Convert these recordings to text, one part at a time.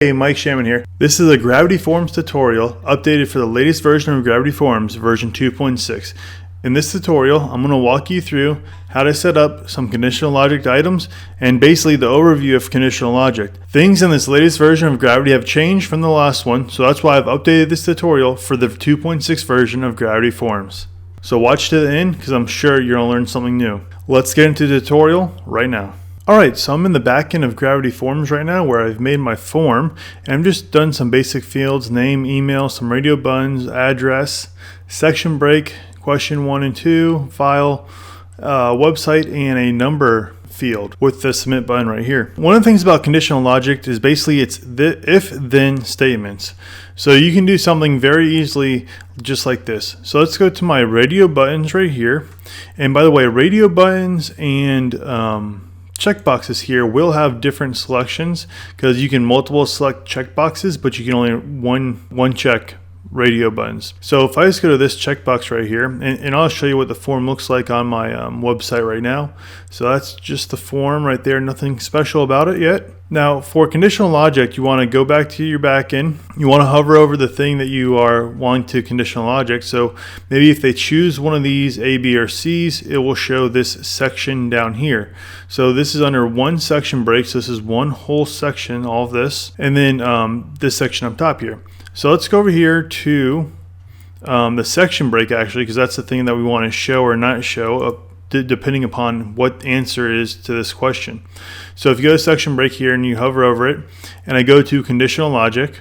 Hey, Mike Shamon here. This is a Gravity Forms tutorial updated for the latest version of Gravity Forms, version 2.6. In this tutorial, I'm going to walk you through how to set up some conditional logic items and basically the overview of conditional logic. Things in this latest version of Gravity have changed from the last one, so that's why I've updated this tutorial for the 2.6 version of Gravity Forms. So watch to the end because I'm sure you're going to learn something new. Let's get into the tutorial right now. Alright, so I'm in the back end of Gravity Forms right now where I've made my form and I've just done some basic fields, name, email, some radio buttons, address, section break, question 1 and 2, file, website, and a number field with the submit button right here. One of the things about conditional logic is basically it's the if-then statements. So you can do something very easily just like this. So let's go to my radio buttons right here. And by the way, radio buttons and checkboxes here will have different selections because you can multiple select checkboxes, but you can only one check radio buttons. So if I just go to this checkbox right here, and I'll show you what the form looks like on my website right now. So that's just the form right there, nothing special about it yet. Now for conditional logic, you want to go back to your backend. You want to hover over the thing that you are wanting to conditional logic. So maybe if they choose one of these A, B, or C's, it will show this section down here. So this is under one section break. So this is one whole section, all of this, and then this section up top here. So let's go over here to the section break actually, because that's the thing that we want to show or not show depending upon what the answer is to this question. So if you go to section break here and you hover over it, and I go to conditional logic,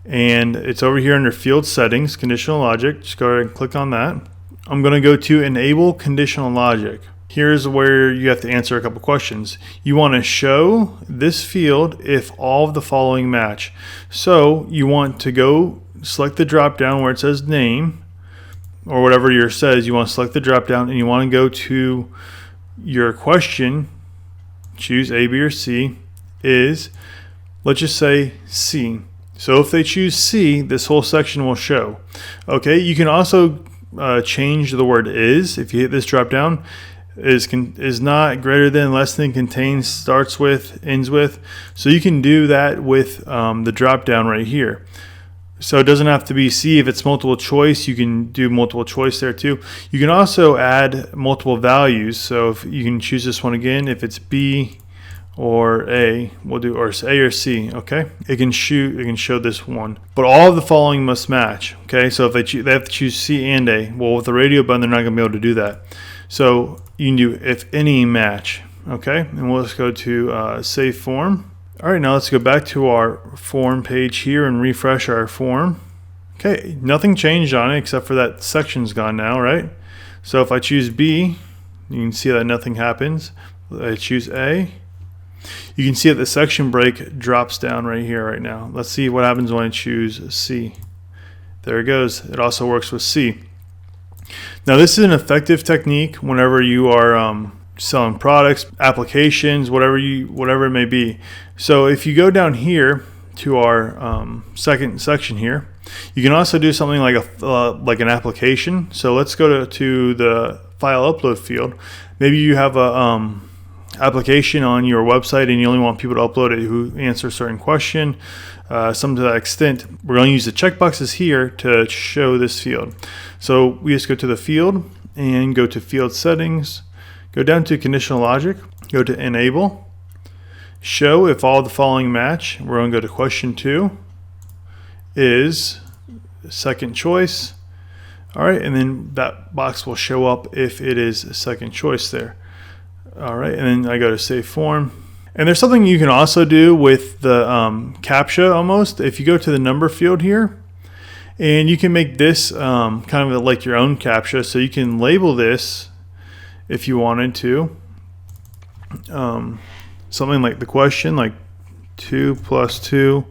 and it's over here under field settings, conditional logic, just go ahead and click on that. I'm going to go to enable conditional logic. Here's where you have to answer a couple questions. You want to show this field if all of the following match. So you want to go select the drop down where it says name, or whatever yours says. You want to select the drop down and you want to go to your question, choose A, B, or C, is, let's just say C. So if they choose C, this whole section will show. Okay, you can also change the word is. If you hit this drop down, is not, greater than, less than, contains, starts with, ends with. So you can do that with the drop down right here. So it doesn't have to be C. If it's multiple choice, you can do multiple choice there too. You can also add multiple values. So if you can choose this one again, if it's B or A, we'll do or A or C. Okay, it can show this one, but all of the following must match. Okay, so if they have to choose C and A. Well, with the radio button, they're not going to be able to do that. So you can do if any match. Okay, and we'll just go to save form. All right, now let's go back to our form page here and refresh our form. Okay, nothing changed on it except for that section's gone now, right? So if I choose B, you can see that nothing happens. I choose A, you can see that the section break drops down right here right now. Let's see what happens when I choose C. There it goes. It also works with C. Now this is an effective technique whenever you are selling products, applications, whatever it may be. So if you go down here to our second section here, you can also do something like an application. So let's go to the file upload field. Maybe you have a application on your website and you only want people to upload it who answer a certain question. Some to that extent, we're going to use the checkboxes here to show this field. So we just go to the field and go to field settings, go down to conditional logic, go to enable, show if all the following match. We're going to go to question 2 is second choice. All right, and then that box will show up if it is a second choice there. All right, and then I go to save form. And there's something you can also do with the captcha almost. If you go to the number field here, and you can make this kind of like your own captcha. So you can label this if you wanted to. Something like the question, like 2 plus 2,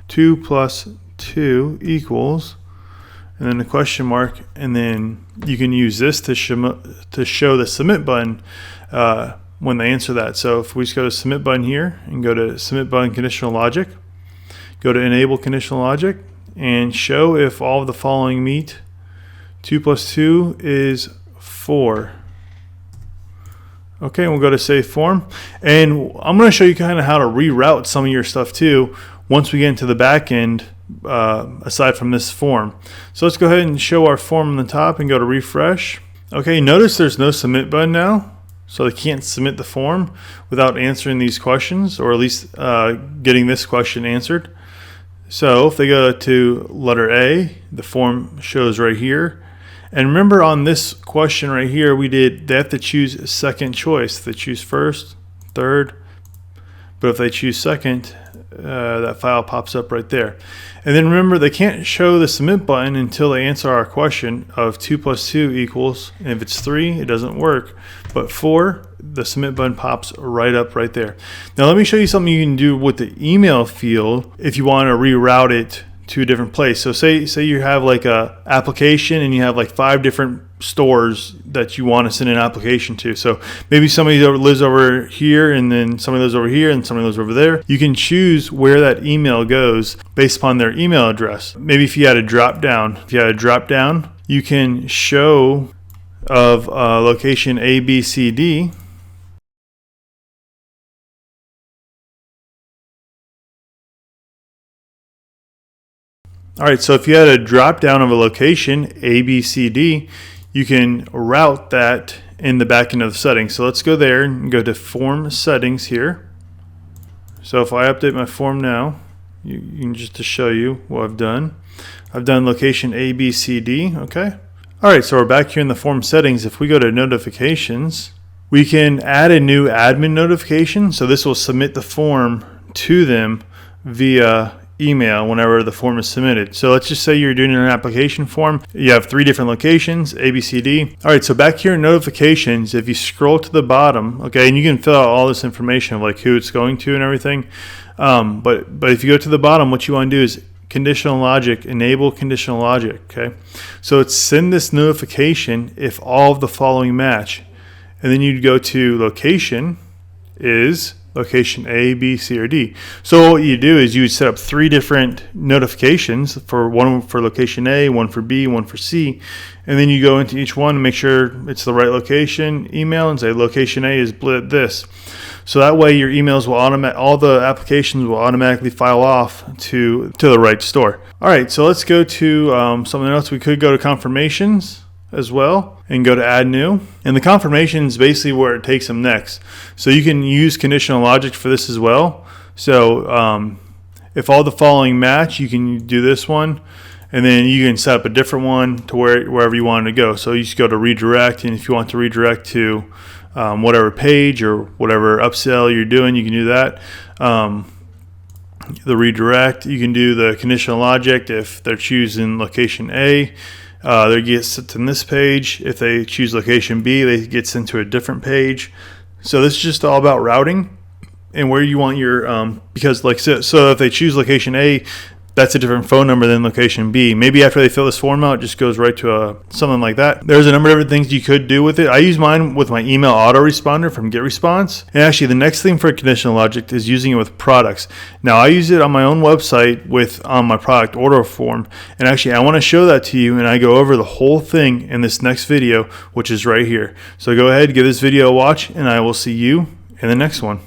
2 plus 2 equals, and then the question mark, and then you can use this to show the submit button when they answer that. So if we just go to submit button here and go to submit button conditional logic, go to enable conditional logic, and show if all of the following meet. 2 plus 2 is 4. Okay, we'll go to save form, and I'm going to show you kind of how to reroute some of your stuff too once we get into the back end aside from this form. So let's go ahead and show our form on the top and go to refresh. Okay, notice there's no submit button now, so they can't submit the form without answering these questions, or at least getting this question answered. So if they go to letter A, the form shows right here. And remember, on this question right here, they have to choose second choice. If they choose first, third, but if they choose second, that file pops up right there. And then remember, they can't show the submit button until they answer our question of 2 + 2 equals, and if it's 3, it doesn't work, but 4, the submit button pops right up right there. Now let me show you something you can do with the email field if you want to reroute it to a different place. So say you have like a application and you have like 5 different stores that you want to send an application to. So maybe somebody lives over here, and then somebody lives over here, and somebody lives over there. You can choose where that email goes based upon their email address. Maybe if you had a drop down, you can show of location A, B, C, D. All right, so if you had a drop down of a location, A, B, C, D, you can route that in the back end of the settings. So let's go there and go to form settings here. So if I update my form now, you can just to show you what I've done location A, B, C, D, okay? All right, so we're back here in the form settings. If we go to notifications, we can add a new admin notification. So this will submit the form to them via email whenever the form is submitted. So let's just say you're doing an application form. You have 3 different locations, A, B, C, D. All right, so back here in notifications, if you scroll to the bottom, okay, and you can fill out all this information of like who it's going to and everything. But if you go to the bottom, what you want to do is conditional logic, enable conditional logic, okay? So it's send this notification if all of the following match. And then you'd go to location is location A, B, C, or D. So what you do is you would set up 3 different notifications, for one for location A, one for B, one for C, and then you go into each one and make sure it's the right location email and say location A is this. So that way your emails will all the applications will automatically file off to the right store. All right, so let's go to something else. We could go to confirmations as well and go to add new, and the confirmation is basically where it takes them next. So you can use conditional logic for this as well. So if all the following match, you can do this one, and then you can set up a different one to wherever you want it to go. So you just go to redirect, and if you want to redirect to whatever page or whatever upsell you're doing, you can do that. The redirect, you can do the conditional logic if they're choosing location A. They get sent to this page. If they choose location B, they get sent to a different page. So this is just all about routing and where you want your because like so if they choose location A, that's a different phone number than location B. Maybe after they fill this form out, it just goes right to something like that. There's a number of different things you could do with it. I use mine with my email autoresponder from GetResponse. And actually, the next thing for conditional logic is using it with products. Now, I use it on my own website with my product order form. And actually, I want to show that to you, and I go over the whole thing in this next video, which is right here. So go ahead, give this video a watch, and I will see you in the next one.